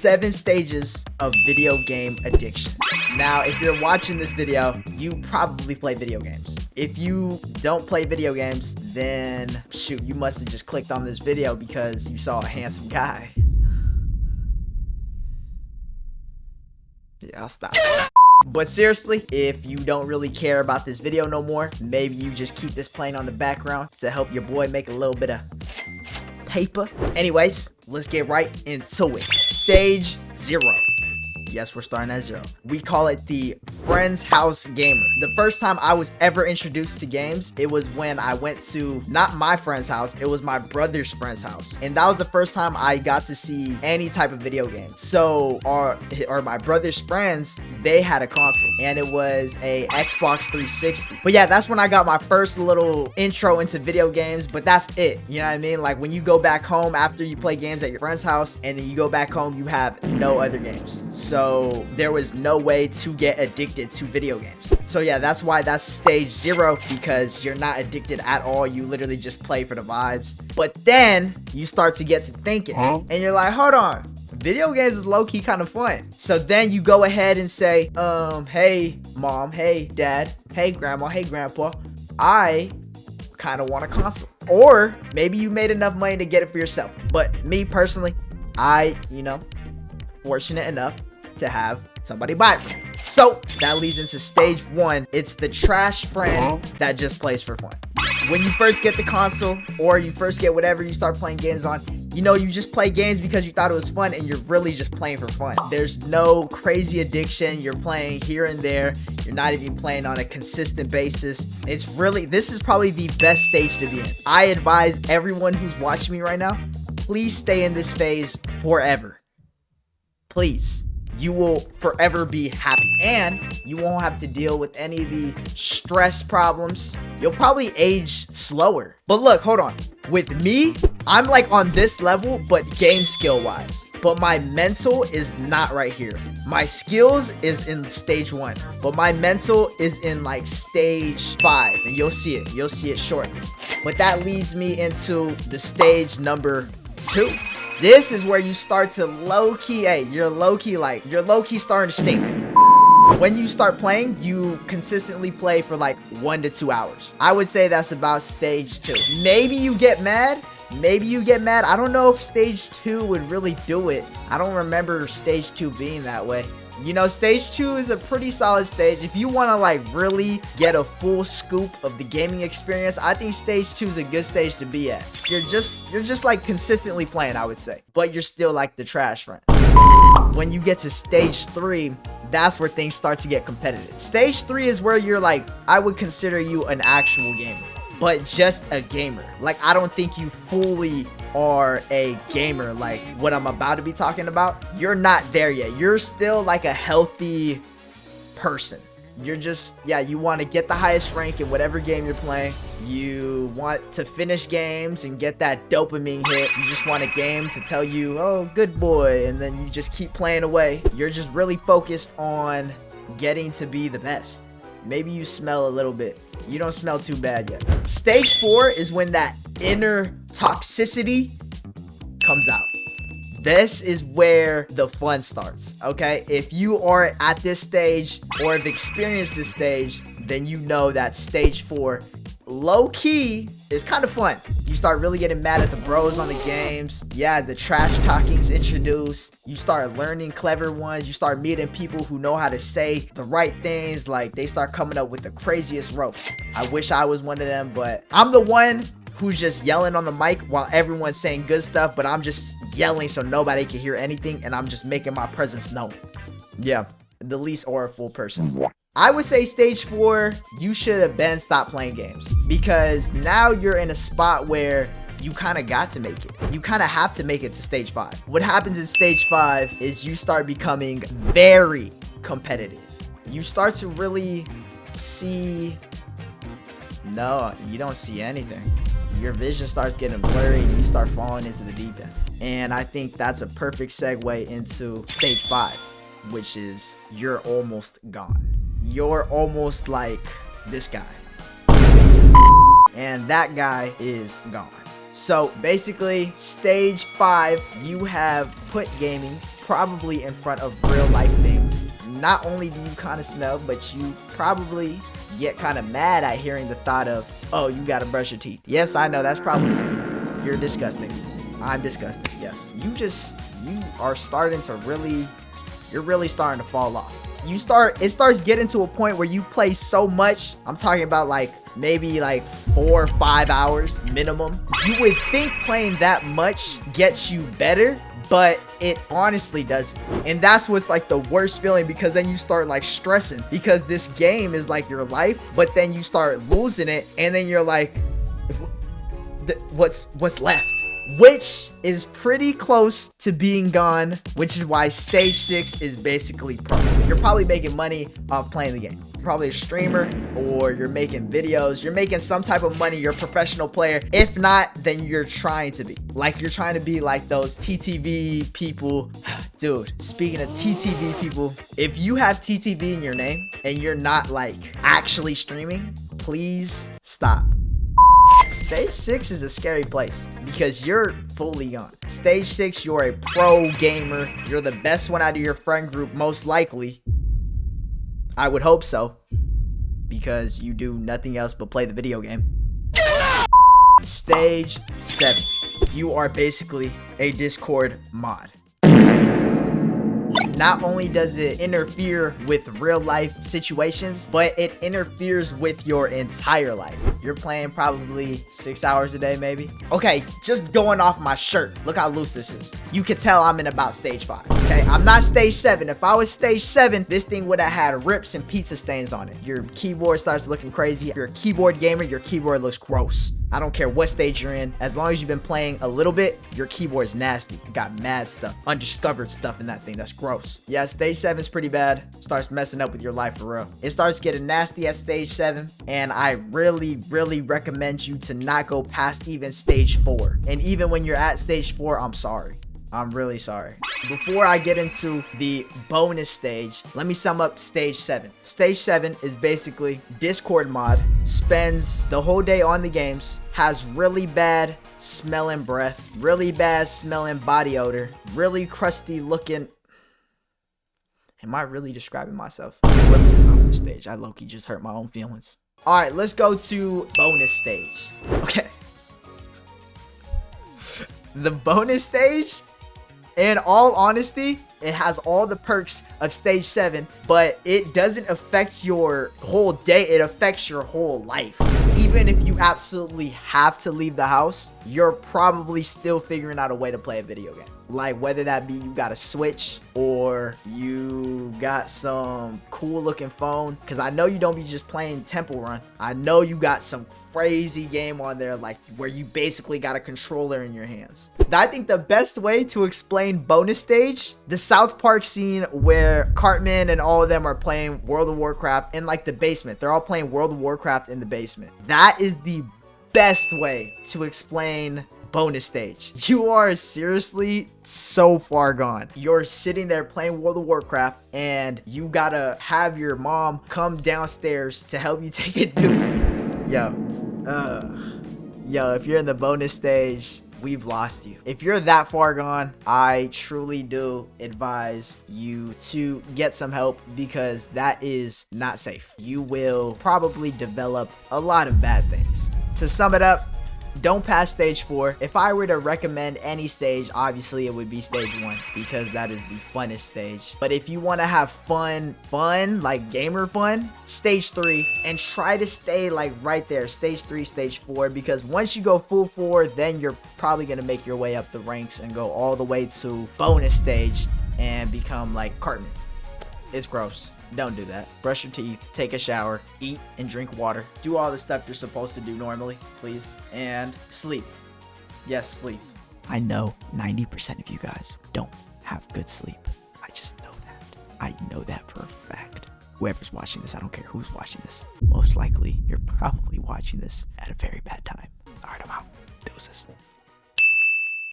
7 stages of video game addiction. Now, if you're watching this video, you probably play video games. If you don't play video games, then shoot, you must have just clicked on this video because you saw a handsome guy. Yeah, I'll stop. But seriously, if you don't really care about this video no more, maybe you just keep this playing on the background to help your boy make a little bit of paper. Anyways, let's get right into it. Stage 0. Yes, we're starting at 0. We call it the Friend's House Gamer. The first time I was ever introduced to games, it was when I went to, not my friend's house, it was my brother's friend's house. And that was the first time I got to see any type of video game. So, or my brother's friends, they had a console, and it was a Xbox 360. But yeah, that's when I got my first little intro into video games, but that's it. You know what I mean? Like when you go back home after you play games at your friend's house, and then you go back home, you have no other games. So there was no way to get addicted to video games. So yeah, that's why that's stage 0, because you're not addicted at all. You literally just play for the vibes. But then you start to get to thinking, and you're like, hold on, video games is low-key kind of fun. So then you go ahead and say, hey mom, hey dad, hey grandma, hey grandpa, I kind of want a console. Or maybe you made enough money to get it for yourself. But me personally, fortunate enough to have somebody buy it for me. So that leads into stage 1. It's the trash friend that just plays for fun. When you first get the console, or you first get whatever you start playing games on, you just play games because you thought it was fun, and you're really just playing for fun. There's no crazy addiction. You're playing here and there. You're not even playing on a consistent basis. This is probably the best stage to be in. I advise everyone who's watching me right now, please stay in this phase forever. Please. You will forever be happy, and you won't have to deal with any of the stress problems. You'll probably age slower. But look, hold on. With me, I'm like on this level, but game skill wise. But my mental is not right here. My skills is in stage 1, but my mental is in like stage 5, and you'll see it. You'll see it shortly. But that leads me into the stage number 2. This is where you start to low-key, you're low-key starting to stink. When you start playing, you consistently play for like 1 to 2 hours. I would say that's about stage 2. Maybe you get mad. I don't know if stage 2 would really do it. I don't remember stage 2 being that way. Stage 2 is a pretty solid stage. If you want to like really get a full scoop of the gaming experience, I think stage 2 is a good stage to be at. You're just like consistently playing, I would say, but you're still like the trash friend. When you get to stage 3, that's where things start to get competitive. Stage 3 is where you're like, I would consider you an actual gamer, but just a gamer. Like, I don't think you fully are a gamer like what I'm about to be talking about. You're not there yet. You're still like a healthy person. You're just, you want to get the highest rank in whatever game you're playing. You want to finish games and get that dopamine hit. You just want a game to tell you, oh, good boy, and then you just keep playing away. You're just really focused on getting to be the best. Maybe you smell a little bit. You don't smell too bad yet. Stage 4 is when that inner toxicity comes out. This is where the fun starts, okay? If you are at this stage or have experienced this stage, then you know that stage 4, low-key, is kind of fun. You start really getting mad at the bros on the games. Yeah, the trash talking's introduced. You start learning clever ones. You start meeting people who know how to say the right things. Like, they start coming up with the craziest ropes. I wish I was one of them, but I'm the one who's just yelling on the mic while everyone's saying good stuff, but I'm just yelling so nobody can hear anything, and I'm just making my presence known. Yeah, the least auriful person. I would say stage 4, you should have been stopped playing games, because now you're in a spot where you kind of got to make it. You kind of have to make it to stage 5. What happens in stage 5 is you start becoming very competitive. You start to really see... No, you don't see anything. Your vision starts getting blurry and you start falling into the deep end. And I think that's a perfect segue into stage 5, which is you're almost gone. You're almost like this guy. And that guy is gone. So basically, stage 5, you have put gaming probably in front of real life things. Not only do you kind of smell, but you probably get kind of mad at hearing the thought of, oh, you gotta brush your teeth. Yes, I know that's probably, you're disgusting. I'm disgusting. Yes, you are starting to you're really starting to fall off. It starts getting to a point where you play so much. I'm talking about like maybe like 4 or 5 hours minimum. You would think playing that much gets you better, but it honestly doesn't. And that's what's like the worst feeling, because then you start like stressing because this game is like your life, but then you start losing it and then you're like, what's left? Which is pretty close to being gone, which is why stage 6 is basically pro. You're probably making money off playing the game. You're probably a streamer, or you're making videos. You're making some type of money. You're a professional player. If not, then you're trying to be. Like, you're trying to be like those TTV people. Dude, speaking of TTV people, if you have TTV in your name and you're not like actually streaming, please stop. Stage 6 is a scary place because you're fully gone. Stage 6, you're a pro gamer. You're the best one out of your friend group, most likely. I would hope so, because you do nothing else but play the video game. Stage 7, you are basically a Discord mod. Not only does it interfere with real life situations, but it interferes with your entire life. You're playing probably 6 hours a day, maybe. Okay, just going off my shirt. Look how loose this is. You can tell I'm in about stage 5. Okay, I'm not stage 7. If I was stage 7, this thing would have had rips and pizza stains on it. Your keyboard starts looking crazy. If you're a keyboard gamer, your keyboard looks gross. I don't care what stage you're in. As long as you've been playing a little bit, your keyboard's nasty. You got mad stuff, undiscovered stuff in that thing. That's gross. Yeah, stage 7 is pretty bad. Starts messing up with your life for real. It starts getting nasty at stage 7, and I really recommend you to not go past even stage 4. And even when you're at stage 4, I'm sorry. I'm really sorry. Before I get into the bonus stage, let me sum up stage 7. Stage 7 is basically Discord mod, spends the whole day on the games, has really bad smelling breath, really bad smelling body odor, really crusty looking. Am I really describing myself? On this stage, I low-key just hurt my own feelings. All right, let's go to bonus stage. Okay. The bonus stage, in all honesty, it has all the perks of stage 7, but it doesn't affect your whole day. It affects your whole life. Even if you absolutely have to leave the house, you're probably still figuring out a way to play a video game. Like, whether that be you got a Switch or you got some cool looking phone, because I know you don't be just playing Temple Run. I know you got some crazy game on there, like where you basically got a controller in your hands. I think the best way to explain bonus stage, the South Park scene where Cartman and all of them are playing World of Warcraft in like the basement. They're all playing World of Warcraft in the basement. That is the best way to explain bonus stage. You are seriously so far gone. You're sitting there playing World of Warcraft and you gotta have your mom come downstairs to help you take a dupe. Yo, if you're in the bonus stage, we've lost you. If you're that far gone, I truly do advise you to get some help, because that is not safe. You will probably develop a lot of bad things. To sum it up, don't pass stage 4. If I were to recommend any stage, obviously it would be stage 1, because that is the funnest stage. But if you want to have fun, like gamer fun, stage 3, and try to stay like right there, stage 3, stage 4, because once you go full 4, then you're probably going to make your way up the ranks and go all the way to bonus stage and become like Cartman. It's gross. Don't do that. Brush your teeth, take a shower, eat and drink water. Do all the stuff you're supposed to do normally, please. And sleep. Yes, sleep. I know 90% of you guys don't have good sleep. I just know that. I know that for a fact. Whoever's watching this, I don't care who's watching this. Most likely, you're probably watching this at a very bad time. All right, I'm out. Deuces.